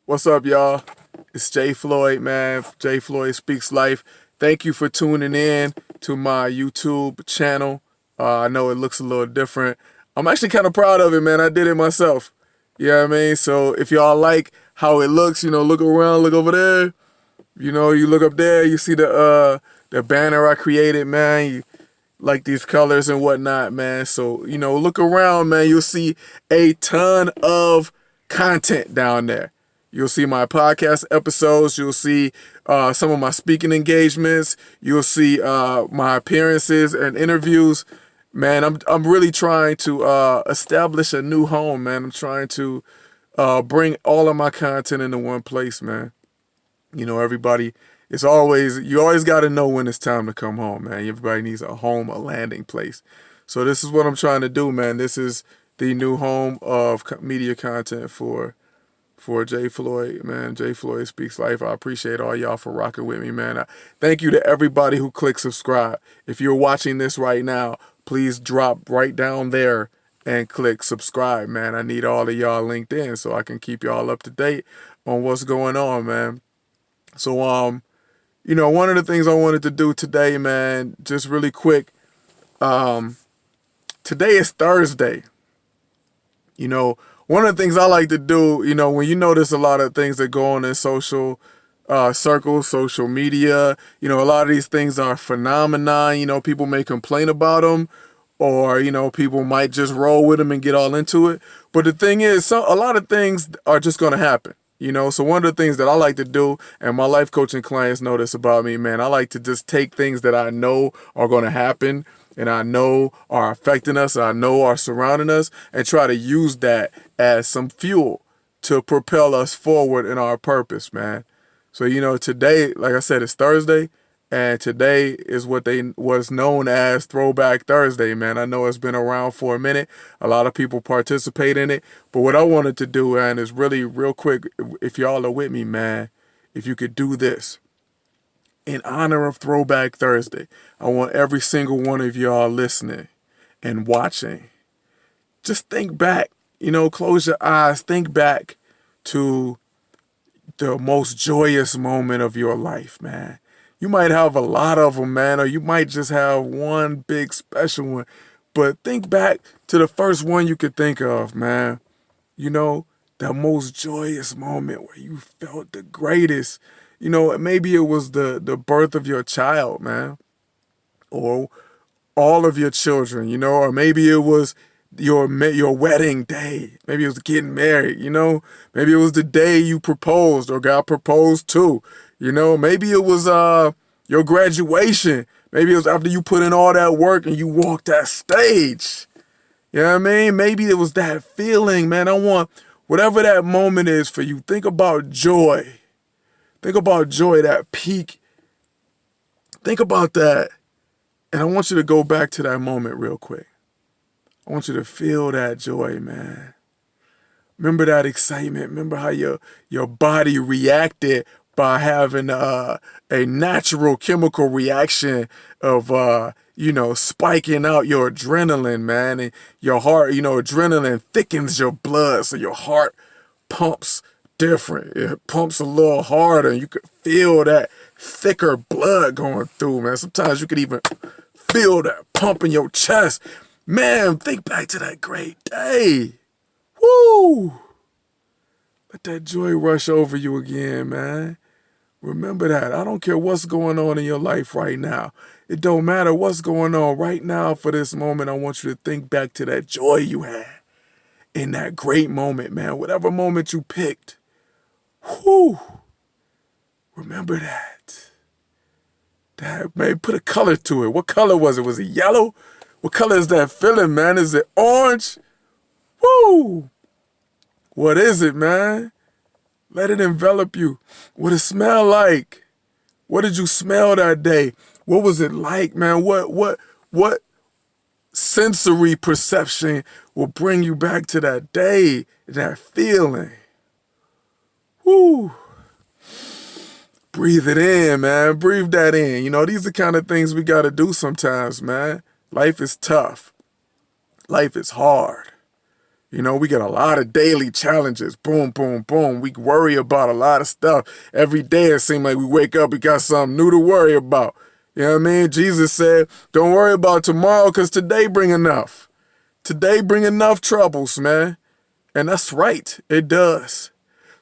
What's up, y'all? It's Jay Floyd, man. Jay Floyd Speaks Life. Thank you for tuning in to my YouTube channel. I know it looks a little different. I'm actually kind of proud of it, man. I did it myself. You know what I mean? So if y'all like how it looks, look around, look over there. You look up there, you see the banner I created, man. You like these colors and whatnot, man. So, look around, man. You'll see a ton of content down there. You'll see my podcast episodes. You'll see some of my speaking engagements. You'll see my appearances and interviews. Man, I'm really trying to establish a new home, man. I'm trying to bring all of my content into one place, man. Everybody, you always got to know when it's time to come home, man. Everybody needs a home, a landing place. So this is what I'm trying to do, man. This is the new home of media content for Jay Floyd, man. Jay Floyd Speaks Life. I appreciate all y'all for rocking with me, man. Thank you to everybody who clicked subscribe. If you're watching this right now, please drop right down there and click subscribe, man. I need all of y'all linked in so I can keep y'all up to date on what's going on, man. So, one of the things I wanted to do today, man, just really quick, today is Thursday. One of the things I like to do, when you notice a lot of things that go on in social circles, social media, a lot of these things are phenomenon. People may complain about them, or, people might just roll with them and get all into it. But the thing is, a lot of things are just going to happen. So one of the things that I like to do, and my life coaching clients know this about me, man, I like to just take things that I know are going to happen and I know are affecting us, and I know are surrounding us, and try to use that as some fuel to propel us forward in our purpose, man. So, today, like I said, it's Thursday, and today is what was known as Throwback Thursday, man. I know it's been around for a minute. A lot of people participate in it. But what I wanted to do, man, is really real quick, if y'all are with me, man, if you could do this. In honor of Throwback Thursday, I want every single one of y'all listening and watching. Just think back, close your eyes, think back to the most joyous moment of your life, man. You might have a lot of them, man, or you might just have one big special one. But think back to the first one you could think of, man. That most joyous moment where you felt the greatest. Maybe it was the birth of your child, man, or all of your children, or maybe it was your wedding day. Maybe it was getting married, Maybe it was the day you proposed or got proposed to, Maybe it was your graduation. Maybe it was after you put in all that work and you walked that stage. You know what I mean? Maybe it was that feeling, man. I want whatever that moment is for you. Think about joy. Think about joy, that peak. Think about that. And I want you to go back to that moment real quick. I want you to feel that joy, man. Remember that excitement. Remember how your body reacted by having a natural chemical reaction of, spiking out your adrenaline, man. And your heart, adrenaline thickens your blood, so your heart pumps different. It pumps a little harder, and you could feel that thicker blood going through, man. Sometimes you could even feel that pump in your chest. Man, think back to that great day. Woo! Let that joy rush over you again, man. Remember that. I don't care what's going on in your life right now. It don't matter what's going on right now. For this moment, I want you to think back to that joy you had in that great moment, man. Whatever moment you picked. Whoo! Remember that. Man, put a color to it. What color was it? Was it yellow? What color is that feeling, man? Is it orange? Woo! What is it, man? Let it envelop you. What it smell like? What did you smell that day? What was it like, man? What sensory perception will bring you back to that day, that feeling? Woo! Breathe it in, man. Breathe that in. These are the kind of things we got to do sometimes, man. Life is tough. Life is hard. You know, we get a lot of daily challenges. Boom, boom, boom. We worry about a lot of stuff. Every day it seems like we wake up, we got something new to worry about. You know what I mean? Jesus said, don't worry about tomorrow because today bring enough. Today bring enough troubles, man. And that's right. It does.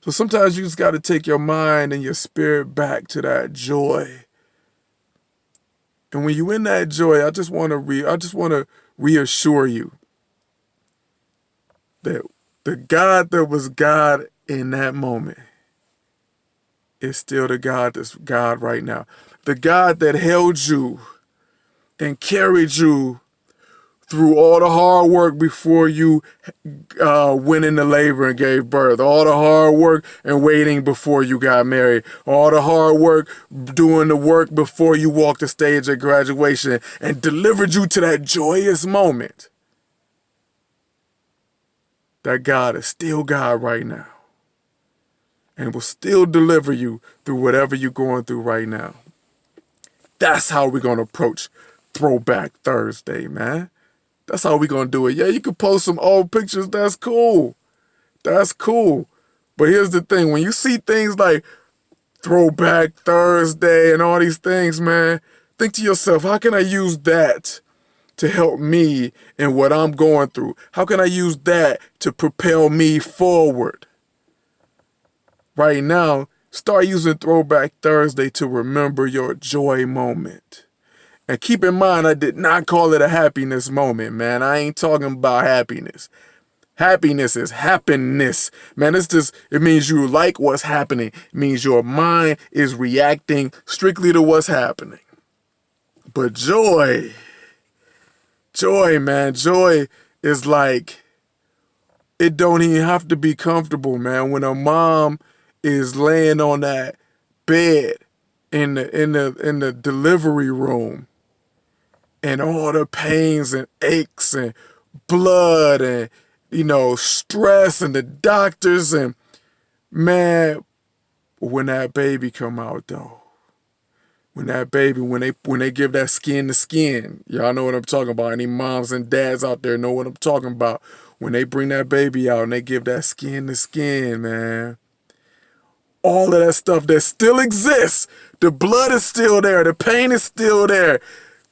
So sometimes you just got to take your mind and your spirit back to that joy. And when you're in that joy, I just want to reassure you that the God that was God in that moment is still the God that's God right now. The God that held you and carried you through all the hard work before you went into labor and gave birth, all the hard work and waiting before you got married, all the hard work doing the work before you walked the stage at graduation and delivered you to that joyous moment. That God is still God right now and will still deliver you through whatever you're going through right now. That's how we're going to approach Throwback Thursday, man. That's how we're going to do it. Yeah, you can post some old pictures. That's cool. That's cool. But here's the thing. When you see things like Throwback Thursday and all these things, man, think to yourself, how can I use that to help me in what I'm going through? How can I use that to propel me forward? Right now, start using Throwback Thursday to remember your joy moment. And keep in mind, I did not call it a happiness moment, man. I ain't talking about happiness. Happiness is happiness. Man, it means you like what's happening. It means your mind is reacting strictly to what's happening. But joy, man, joy is like, it don't even have to be comfortable, man. When a mom is laying on that bed in the delivery room, and all the pains and aches and blood and, stress and the doctors and, man, when that baby come out though, when they give that skin to skin, y'all know what I'm talking about. Any moms and dads out there know what I'm talking about. When they bring that baby out and they give that skin to skin, man, all of that stuff that still exists, the blood is still there, the pain is still there.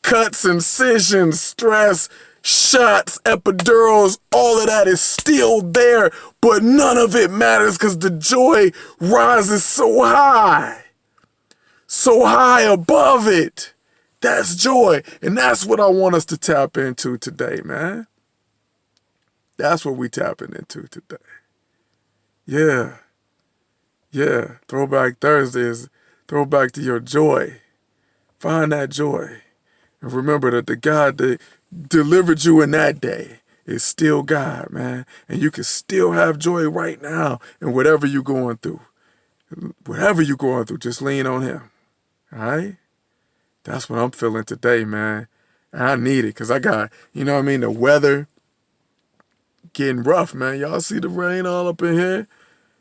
Cuts, incisions, stress, shots, epidurals, all of that is still there, but none of it matters because the joy rises so high above it. That's joy, and that's what I want us to tap into today, man. That's what we tapping into today. Yeah. Throwback Thursday is throwback to your joy. Find that joy. And remember that the God that delivered you in that day is still God, man. And you can still have joy right now in whatever you're going through. Whatever you're going through, just lean on him. All right? That's what I'm feeling today, man. And I need it because I got, the weather getting rough, man. Y'all see the rain all up in here?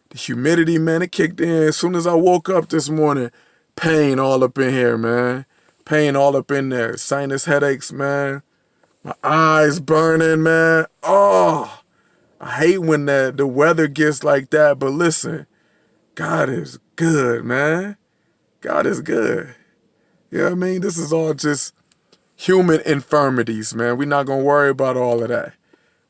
The humidity, man, it kicked in as soon as I woke up this morning. Pain all up in here, man. Pain all up in there. Sinus headaches, man. My eyes burning, man. Oh, I hate when the weather gets like that. But listen, God is good, man. God is good. You know what I mean? This is all just human infirmities, man. We're not going to worry about all of that.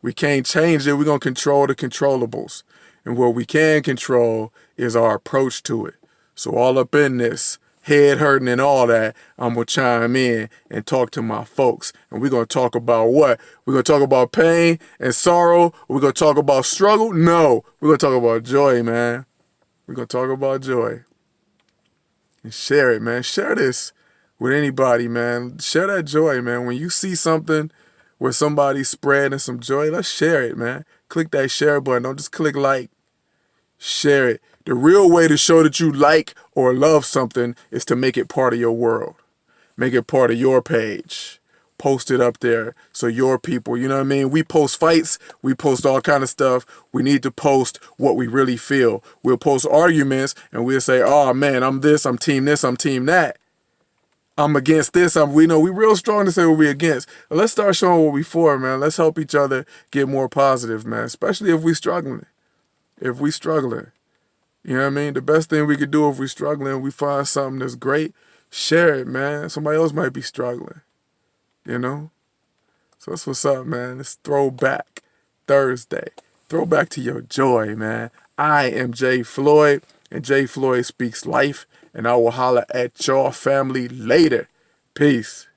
We can't change it. We're going to control the controllables. And what we can control is our approach to it. So all up in this, head hurting and all that, I'm going to chime in and talk to my folks. And we're going to talk about what? We're going to talk about pain and sorrow. We're going to talk about struggle? No. We're going to talk about joy, man. We're going to talk about joy. And share it, man. Share this with anybody, man. Share that joy, man. When you see something where somebody's spreading some joy, let's share it, man. Click that share button. Don't just click like. Share it. The real way to show that you like or love something is to make it part of your world. Make it part of your page. Post it up there so your people, you know what I mean? We post fights. We post all kind of stuff. We need to post what we really feel. We'll post arguments and we'll say, oh man, I'm this, I'm team that. I'm against this. We know we real strong to say what we against. But let's start showing what we for, man. Let's help each other get more positive, man. Especially if we struggling. If we struggling. You know what I mean? The best thing we could do if we struggling, we find something that's great, share it, man. Somebody else might be struggling. You know? So that's what's up, man. It's Throwback Thursday. Throwback to your joy, man. I am Jay Floyd, and Jay Floyd speaks life, and I will holler at your family later. Peace.